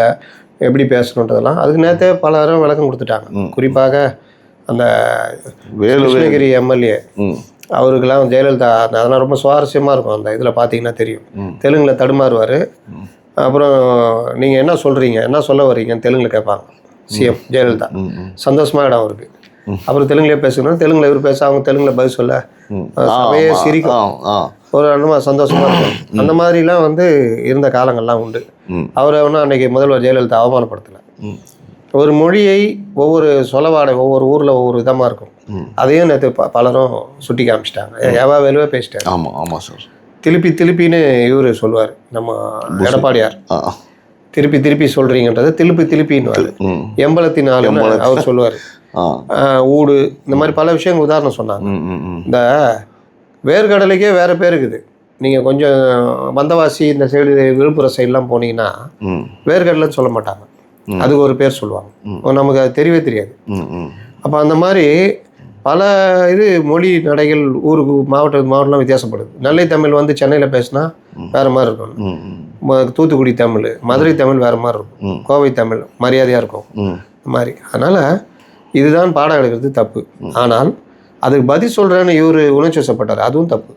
எப்படி பேசணுன்றதெல்லாம் அதுக்கு நேரத்தே பலரும் விளக்கம் கொடுத்துட்டாங்க. குறிப்பாக அந்த கிருஷ்ணகிரி எம்எல்ஏ அவருக்கெல்லாம் ஜெயலலிதா, அதெல்லாம் ரொம்ப சுவாரஸ்யமாக இருக்கும். அந்த இதில் பார்த்தீங்கன்னா தெரியும். தெலுங்கில் தடுமாறுவார். அப்புறம் நீங்கள் என்ன சொல்கிறீங்க, என்ன சொல்ல வர்றீங்கன்னு தெலுங்கில் கேட்பாங்க சிஎம் ஜெயலலிதா. சந்தோஷமாக இடம் அவருக்கு. அப்புறம் தெலுங்குலேயே பேசணும். தெலுங்கில் இவர் பேச, அவங்க தெலுங்கில் பதில் சொல்ல சபையே சிரிக்கும். ஒரு அனுமா சந்தோஷமாக இருக்கும். அந்த மாதிரிலாம் இருந்த காலங்கள்லாம் உண்டு. அவரை ஒன்றும் அன்றைக்கி முதல்வர் ஜெயலலிதா அவமானப்படுத்தலை. ஒரு மொழியை ஒவ்வொரு சொலவாடை ஒவ்வொரு ஊரில் ஒவ்வொரு விதமாக இருக்கும். அதையும் நேற்று பலரும் சுட்டி காமிச்சிட்டாங்க. எவ்வளோ வேலுவே பேசிட்டார். ஆமாம் ஆமாம் சார். திருப்பின்னு இவர் சொல்லுவார் நம்ம எடப்பாடியார். திருப்பி சொல்கிறீங்கன்றது திருப்பின்னு எம்பலத்தினாலும் அவர் சொல்லுவார். ஊடு, இந்த மாதிரி பல விஷயங்கள் உதாரணம் சொன்னாங்க. இந்த வேர்க்கடலைக்கே வேறு பேர் இருக்குது. நீங்கள் கொஞ்சம் வந்தவாசி இந்த சைடு விழுப்புரம் சைடெலாம் போனீங்கன்னா வேர்க்கடலைன்னு சொல்ல மாட்டாங்க. அதுக்கு ஒரு பேர் சொல்லுவாங்க. நமக்கு அது தெரியவே தெரியாது. அப்போ அந்த மாதிரி பல மொழி நடைகள் ஊருக்கு மாவட்டம்லாம் வித்தியாசப்படுது. நெல்லை தமிழ் சென்னையில் பேசினா வேறு மாதிரி இருக்கும். தூத்துக்குடி தமிழ், மதுரை தமிழ் வேறு மாதிரி இருக்கும். கோவை தமிழ் மரியாதையாக இருக்கும். இந்த மாதிரி. அதனால் இதுதான் பாடம் எடுக்கிறது தப்பு. ஆனால் அதுக்கு பதில் சொல்கிறேன்னு இவர் உணர்ச்சி வசப்பட்டார். அதுவும் தப்பு.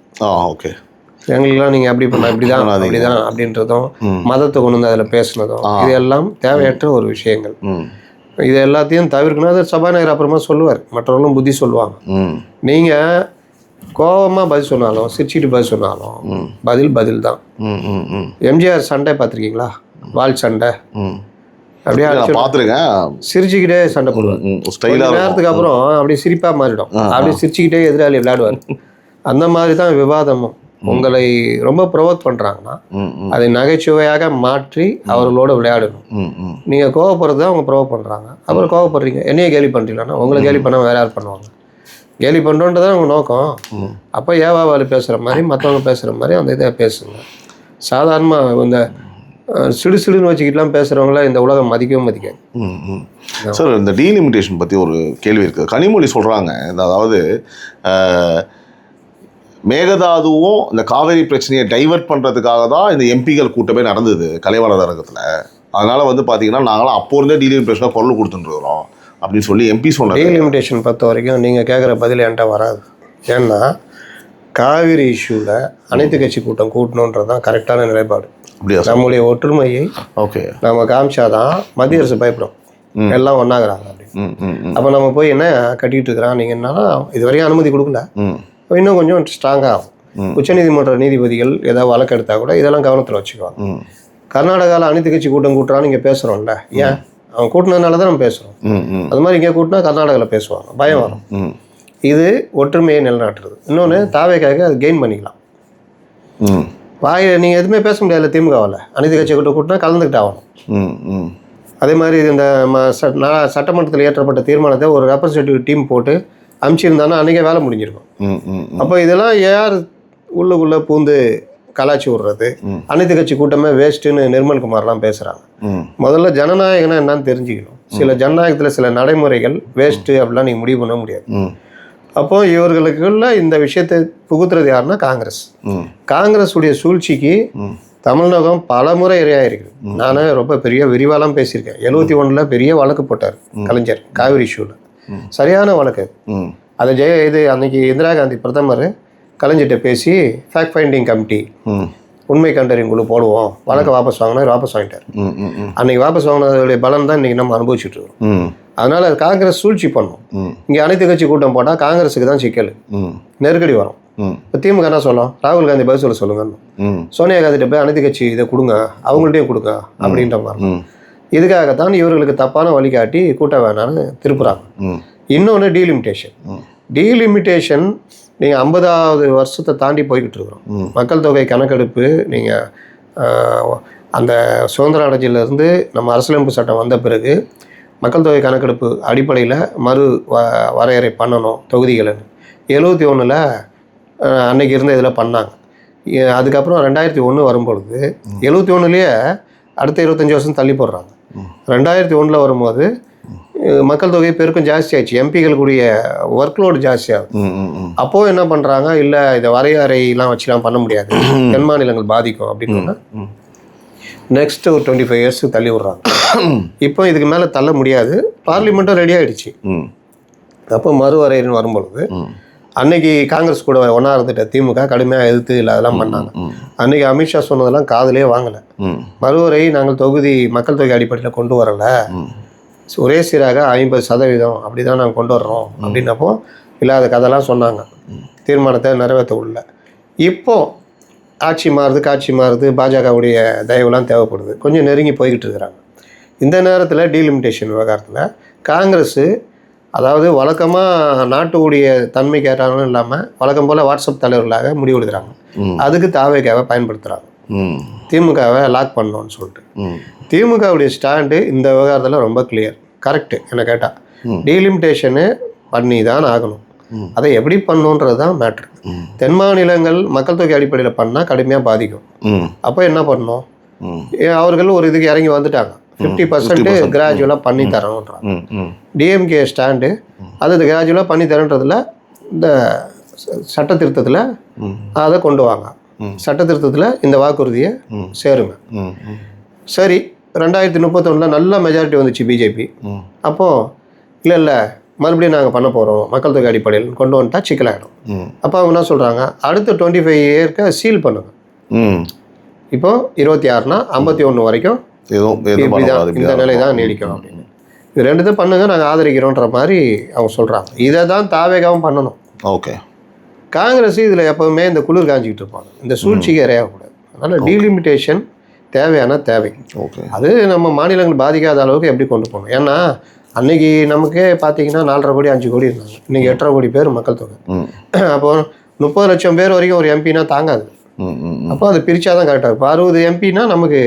ஓகே. எங்களுக்கெல்லாம் நீங்கள் அப்படி பண்ண அப்படிதான் அப்படின்றதும் மதத்தை கொண்டு வந்து அதில் பேசுனதும் இதெல்லாம் தேவையற்ற ஒரு விஷயங்கள். இது எல்லாத்தையும் தவிர்க்கணும். அது சபாநாயகர் அப்புறமா சொல்லுவார். மற்றவர்களும் புத்தி சொல்லுவாங்க. நீங்கள் கோபமாக பதில் சொன்னாலும் சிரிச்சுட்டு பதில் சொன்னாலும் பதில் தான். எம்ஜிஆர் சண்டை பார்த்துருக்கீங்களா? வால் சண்டை அப்படியே பார்த்துருக்கேன். சிரிச்சுக்கிட்டே சண்டை போடுவார். நேரத்துக்கு அப்புறம் அப்படியே சிரிப்பாக மாறிடும். அப்படியே சிரிச்சுக்கிட்டே எதிராளி விளையாடுவார். அந்த மாதிரி தான் விவாதமும். உங்களை ரொம்ப ப்ரொவோக் பண்ணுறாங்கன்னா அதை நகைச்சுவையாக மாற்றி அவர்களோட விளையாடணும். நீங்கள் கோவப்படுறது தான் அவங்க ப்ரொவோக் பண்ணுறாங்க. அப்புறம் கோவப்படுறீங்க, என்னையே கேலி பண்ணுறீங்களா? உங்களை கேலி பண்ண வேறு யார் பண்ணுவாங்க? கேலி பண்ணுறோன்றது தான் உங்கள் நோக்கம். அப்போ ஏவாவால் பேசுகிற மாதிரி மற்றவங்க பேசுகிற மாதிரி அந்த இதை பேசுங்க. சாதாரணமாக இந்த சிடுன்னு வச்சுக்கிட்டுலாம் பேசுகிறவங்கள இந்த உலகம் மதிக்கவும் மதிக்காது. சார், இந்த டீலிமிட்டேஷன் பற்றி ஒரு கேள்வி இருக்குது. கனிமொழி சொல்கிறாங்க, அதாவது மேகதாதுவும் இந்த காவேரி பிரச்சனையை டைவர்ட் பண்ணுறதுக்காக தான் இந்த எம்பிகள் கூட்டமே நடந்தது கலைவாணர் அரங்கத்தில். அதனால் பார்த்தீங்கன்னா நாங்களாம் அப்போ இருந்தே டீலிமிட்டேஷனாக குரல் கொடுத்துட்டுருக்குறோம் அப்படின்னு சொல்லி எம்பி சொன்னாங்க. டீலிமிட்டேஷன் பொறுத்த வரைக்கும் நீங்கள் கேட்குற பதில் என்கிட்ட வராது. ஏன்னா காவிரி இஷ்யூவில் அனைத்து கட்சி கூட்டம் கூட்டணுன்றது தான் கரெக்டான நிலைப்பாடு. அப்படியா? நம்முடைய ஒற்றுமையை நம்ம காமிச்சாதான் மத்திய அரசு பயப்படும். எல்லாம் ஒன்றாகிறாங்க அப்படின்னு. அப்போ நம்ம போய் என்ன கட்டிகிட்டு இருக்கிறான் நீங்கள் என்னன்னா இதுவரையும் அனுமதி கொடுக்கல, இன்னும் கொஞ்சம் ஸ்ட்ராங்காக ஆகும். உச்சநீதிமன்ற நீதிபதிகள் ஏதாவது வழக்கு எடுத்தால் கூட இதெல்லாம் கவனத்தில் வச்சுக்குவாங்க. கர்நாடகாவில் அனைத்து கட்சி கூட்டம் கூட்டுறான்னு இங்கே பேசுகிறோம்ல, ஏன் அவன் கூட்டினதுனால தான் நம்ம பேசுகிறோம். அது மாதிரி இங்கே கூட்டினா கர்நாடகாவில் பேசுவாங்க, பயம் வரும். இது ஒற்றுமையை நிலைநாட்டுறது. இன்னொன்று தாவேக்காக அது கெயின் பண்ணிக்கலாம். நீங்கள் எதுவுமே பேச முடியாதுல்ல திமுகவில். அனைத்து கட்சி கூட்டினா கலந்துக்கிட்டு ஆகணும். ம் ம் அதே மாதிரி இந்த சட்டமன்றத்தில் ஏற்றப்பட்ட தீர்மானத்தை ஒரு ரெப்ரஸன்டேட்டிவ் டீம் போட்டு அனுப்பிச்சிருந்தாங்கன்னா அன்றைக்கே வேலை முடிஞ்சிருக்கும். ம் ம் அப்போ இதெல்லாம் யார் உள்ளுக்குள்ளே பூந்து கலாச்சி விட்றது? அனைத்து கட்சி கூட்டமே வேஸ்ட்டுன்னு நிர்மல்குமார்லாம் பேசுகிறாங்க. முதல்ல ஜனநாயகம்னா என்னன்னு தெரிஞ்சுக்கணும். சில ஜனநாயகத்தில் சில நடைமுறைகள் வேஸ்ட்டு அப்படிலாம் நீங்கள் முடிவு பண்ண முடியாது. அப்போ இவர்களுக்குள்ள இந்த விஷயத்தை புகுத்துறது யாருன்னா காங்கிரஸ். காங்கிரஸுடைய சூழ்ச்சிக்கு தமிழகம் பல முறை இரையாயிருக்கு. நான் ரொம்ப பெரிய விரிவாலாம் பேசியிருக்கேன். 71 பெரிய வழக்கு போட்டார் கலைஞர் காவிரி இஷ்யூவில். சரியான வழக்கு. அதை இது அன்னைக்கு இந்திரா காந்தி பிரதமர் கலைஞர்கிட்ட பேசி ஃபேக்ட் ஃபைண்டிங் கமிட்டி உண்மை கண்டறியும் குழு போடுவோம், வழக்கை வாபஸ் வாபஸ் வாங்கிட்டார். அன்னைக்கு வாபஸ் வாங்கினதுடைய பலன் தான் இன்றைக்கி நம்ம அனுபவிச்சுட்டு இருக்கோம். அதனால் அது காங்கிரஸ் சூழ்ச்சி பண்ணும். இங்கே அனைத்து கட்சி கூட்டம் போட்டால் காங்கிரஸுக்கு தான் சிக்கல், நெருக்கடி வரும். இப்போ திமுக என்ன சொல்லலாம்? ராகுல் காந்தி பதில் சொல்ல சொல்லுங்கன்னு சோனியா காந்திகிட்ட போய் அனைத்து கட்சி இதை கொடுங்க, அவங்கள்ட்டையும் கொடுங்க அப்படின்ற மாதிரி. இதுக்காகத்தான் இவர்களுக்கு தப்பான வழிகாட்டி கூட்டம் வேணான்னு திருப்புறாங்க. இன்னொன்று டீலிமிட்டேஷன் நீங்கள் 50வது வருஷத்தை தாண்டி போய்கிட்டு இருக்கிறோம். மக்கள் தொகை கணக்கெடுப்பு நீங்கள் அந்த சுதந்திர அடைஞ்சிலேருந்து நம்ம அரசியலமைப்பு சட்டம் வந்த பிறகு மக்கள் தொகை கணக்கெடுப்பு அடிப்படையில் வரையறை பண்ணணும் தொகுதிகள்னு 71 அன்னைக்கு இருந்த இதில் பண்ணாங்க. அதுக்கப்புறம் 2001 வரும்பொழுது 71லேயே அடுத்த 25 வருஷம் தள்ளி போடுறாங்க. 2001 வரும்போது மக்கள் தொகை பெருக்கம் ஜாஸ்தி ஆயிடுச்சு, எம்பிகளுக்குரிய ஒர்க்லோடு ஜாஸ்தி ஆகுது. அப்போது என்ன பண்ணுறாங்க, இல்லை இதை வரையறையெல்லாம் வச்சுலாம் பண்ண முடியாது, தென் மாநிலங்கள் பாதிக்கும் அப்படின்னு நெக்ஸ்ட் ஒரு 25 இயர்ஸுக்கு தள்ளி விட்றாங்க. இப்போ இதுக்கு மேலே தள்ள முடியாது, பார்லிமெண்ட்டும் ரெடி ஆகிடுச்சு. அப்போ மறுவரையறைன்னு வரும்பொழுது அன்னைக்கு காங்கிரஸ் கூட ஒன்றா இருந்துட்ட திமுக கடுமையாக எதிர்த்து இல்லை அதெல்லாம் பண்ணாங்க. அன்னைக்கு அமித்ஷா சொன்னதெல்லாம் காதலே வாங்கலை. மறுவரை நாங்கள் மக்கள் தொகை அடிப்படையில் கொண்டு வரலை, ஒரே சீராக 50% அப்படி தான் நாங்கள் கொண்டு வர்றோம் அப்படின்னப்போ இல்லாத கதைலாம் சொன்னாங்க. தீர்மானத்தை நிறைவேற்ற உள்ள இப்போது ஆட்சி மாறுது, பாஜகவுடைய தயவுலாம் தேவைப்படுது, கொஞ்சம் நெருங்கி போய்கிட்டு இருக்கிறாங்க. இந்த நேரத்தில் டீலிமிட்டேஷன் விவகாரத்தில் காங்கிரஸு அதாவது வழக்கமாக நாட்டுடைய தன்மை கேட்டாலும் இல்லாமல் வழக்கம் போல் வாட்ஸ்அப் தலைவர்களாக முடிவெடுக்கிறாங்க. அதுக்கு தாவேக்காவை பயன்படுத்துகிறாங்க, திமுகவை லாக் பண்ணோன்னு சொல்லிட்டு. திமுகவுடைய ஸ்டாண்டு இந்த விவகாரத்தில் ரொம்ப கிளியர், கரெக்டு. என்ன கேட்டால் டீலிமிட்டேஷனு பண்ணி தான் ஆகணும். அதை எப்படி பண்ணணுன்றது தான் மேட்ரு. தென் மாநிலங்கள் மக்கள் தொகை அடிப்படையில் பண்ணால் கடுமையாக பாதிக்கும். அப்போ என்ன பண்ணணும், அவர்கள் ஒரு இதுக்கு இறங்கி வந்துட்டாங்க, 50% கிராஜுவலாக பண்ணி தரணுன்றாங்க. டிஎம்கே ஸ்டாண்டு அது கிராஜுவலாக பண்ணி தரன்றதில் இந்த சட்ட திருத்தத்தில் அதை கொண்டு வாங்க, சட்ட திருத்தத்தில் இந்த வாக்குறுதியை சேருங்க. சரி, 2031 நல்ல மெஜாரிட்டி வந்துச்சு பிஜேபி. அப்போது இல்லை மறுபடியும் நாங்கள் பண்ண போகிறோம் மக்கள் தொகை அடிப்படையில் கொண்டு வந்துட்டா சிக்கலாகிடும். அப்போ அவங்க என்ன சொல்கிறாங்க, அடுத்த 25 இயர்க்கு சீல் பண்ணுங்க. இப்போது 26னா 51 வரைக்கும் இந்த நிலை தான் நீடிக்கும் அப்படின்னு. இது ரெண்டுத்தையும் பண்ணுங்க, நாங்கள் ஆதரிக்கிறோன்ற மாதிரி அவங்க சொல்கிறாங்க. இதை தான் தாவேகாவும் பண்ணணும். ஓகே, காங்கிரஸ் இதில் எப்போவுமே இந்த குளிர் காஞ்சிக்கிட்டு இருப்பாங்க, இந்த சூழ்ச்சிக்கு இறையக்கூடாது. அதனால் டீலிமிட்டேஷன் தேவையான தேவை. ஓகே, அது நம்ம மாநிலங்கள் பாதிக்காத அளவுக்கு எப்படி கொண்டு போகணும். ஏன்னா அன்றைக்கி நமக்கே பார்த்தீங்கன்னா 4.5 கோடி 5 கோடி இருந்தாங்க, இன்றைக்கி 8.5 கோடி பேர் மக்கள் தொகை. அப்போ 30 லட்சம் பேர் வரைக்கும் ஒரு எம்பினா தாங்காது. அப்போ அது பிரித்தா தான் கரெக்டாக இருக்கும். 60 எம்பினா நமக்கு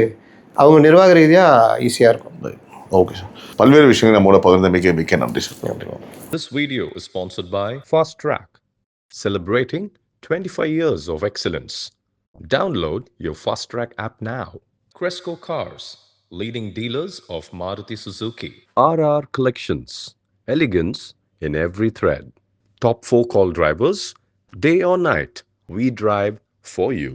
அவங்க நிர்வாக ரீதியாக ஈஸியாக இருக்கும். ஓகே சார், பல்வேறு விஷயங்கள் நம்மளோட பகிர்ந்தமைக்கு மிக்க நன்றி sir. This video is sponsored by Fast Track, celebrating 25 years of excellence. Download your Fast Track app now. Cresco Cars, leading dealers of Maruti Suzuki. RR Collections, elegance in every thread. Top 4 call drivers, day or night, we drive for you.